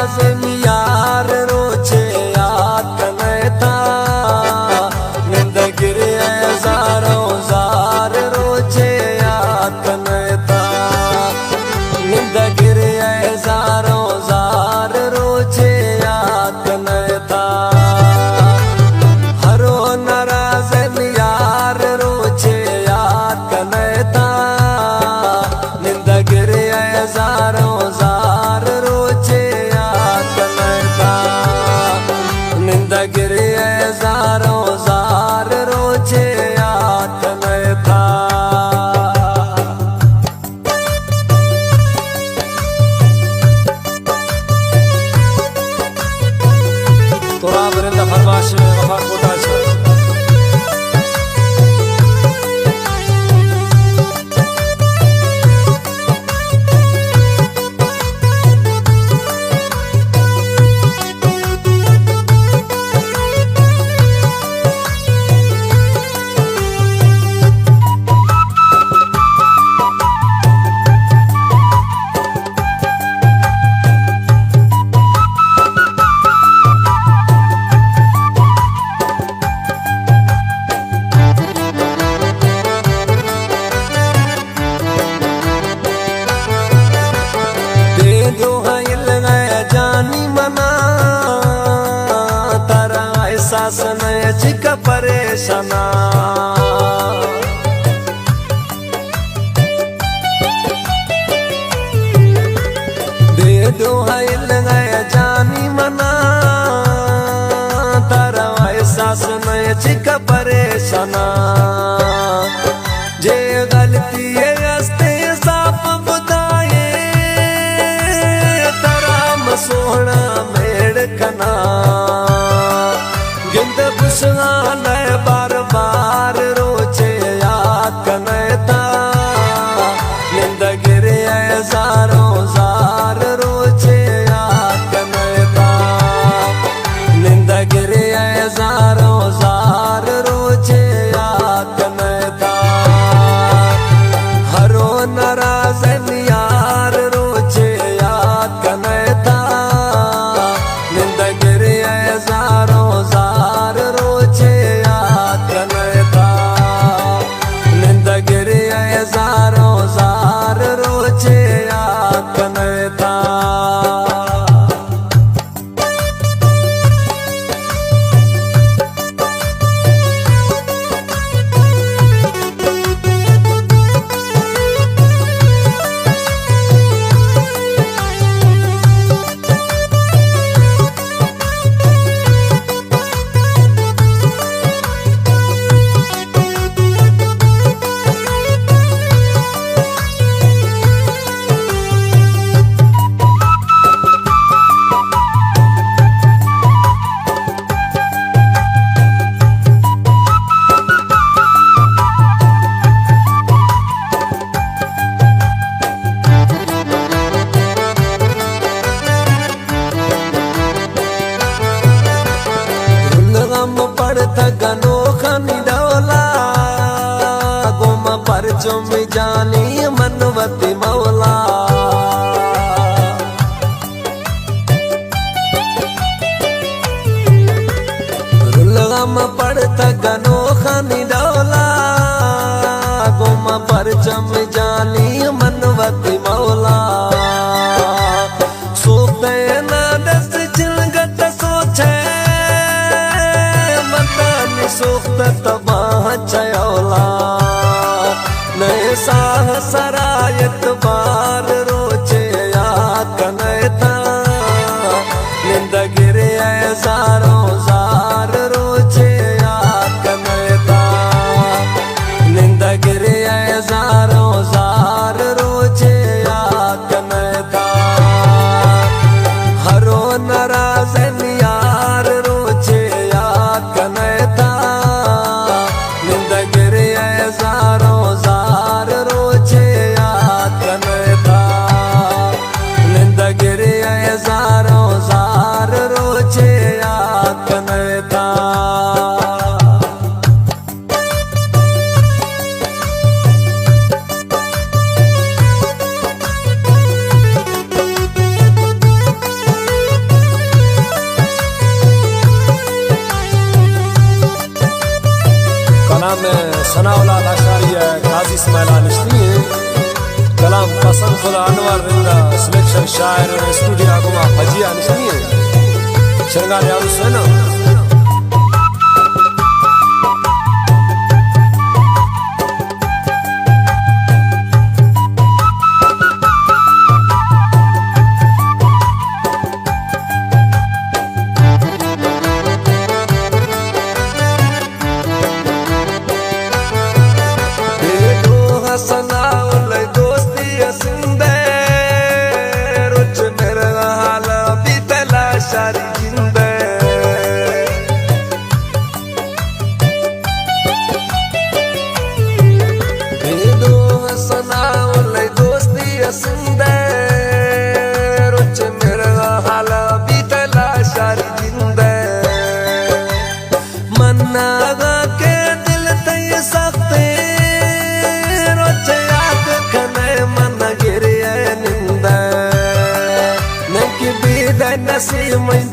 नाराज यार रोचे याद कनता निंद गिरे ज़ारों ज़ार रोचे याद कनता निंद गिरे ज़ारों ज़ार रोचे याद कनता हरो नाराज यार रोचे याद कनता निंद गिरे ज़ारों ज़ार रोचे याद कनता निंद गिरे ज़ारों ज़ार रोचे याद कनता तोरा बरिंदा फरमाश वफा कोटा छे जो हिल गया जानी मना तारा एहसास न चिक परेशाना दे दो हिल गया जानी मना तारा एहसास न चिक परेशाना जे गलती है रस्ते साफ बुदाए सोहना मेड़ कना गिंद बुशान बार बार रोचे याद कनता निंद गिरे ज़ारों ज़ार रोचे याद कनता निंद गिरे ज़ारों ज़ार रोचे याद कनता हरो नाराज यार रोचे याद कनता निंद गिरे ज़ारों ज़ार रोचे याद कनता निंद गिरे ज़ारों ज़ार रोचे याद कनता पड़ता गनो खनी डोला गुम पर चुम जानी मनवती मौला रुलगम पड़ता गनो खनी डोला गुम पर चुम जानी मनवती मौला सोते ना दस चिलगत सोचे सुख्त तबाह चयोला नए साह सरायत बार रोचे याद कनता निंद गिरे ज़ारों ज़ार रोचे याद कनता निंद गिरे ज़ारों ज़ार रोचे याद कनता हरो नाराज यार रोचे याद कनता ज़ारों ज़ार रोचे याद कनता सनाउल्लाह लाशारी काजी इस्माइल निश्ती कलाम पसंद खुदा अनवर रिंदा सिलेक्शन शायर स्टूडियो गुमा फजिया निश्ती शंगार याद से ना नसीब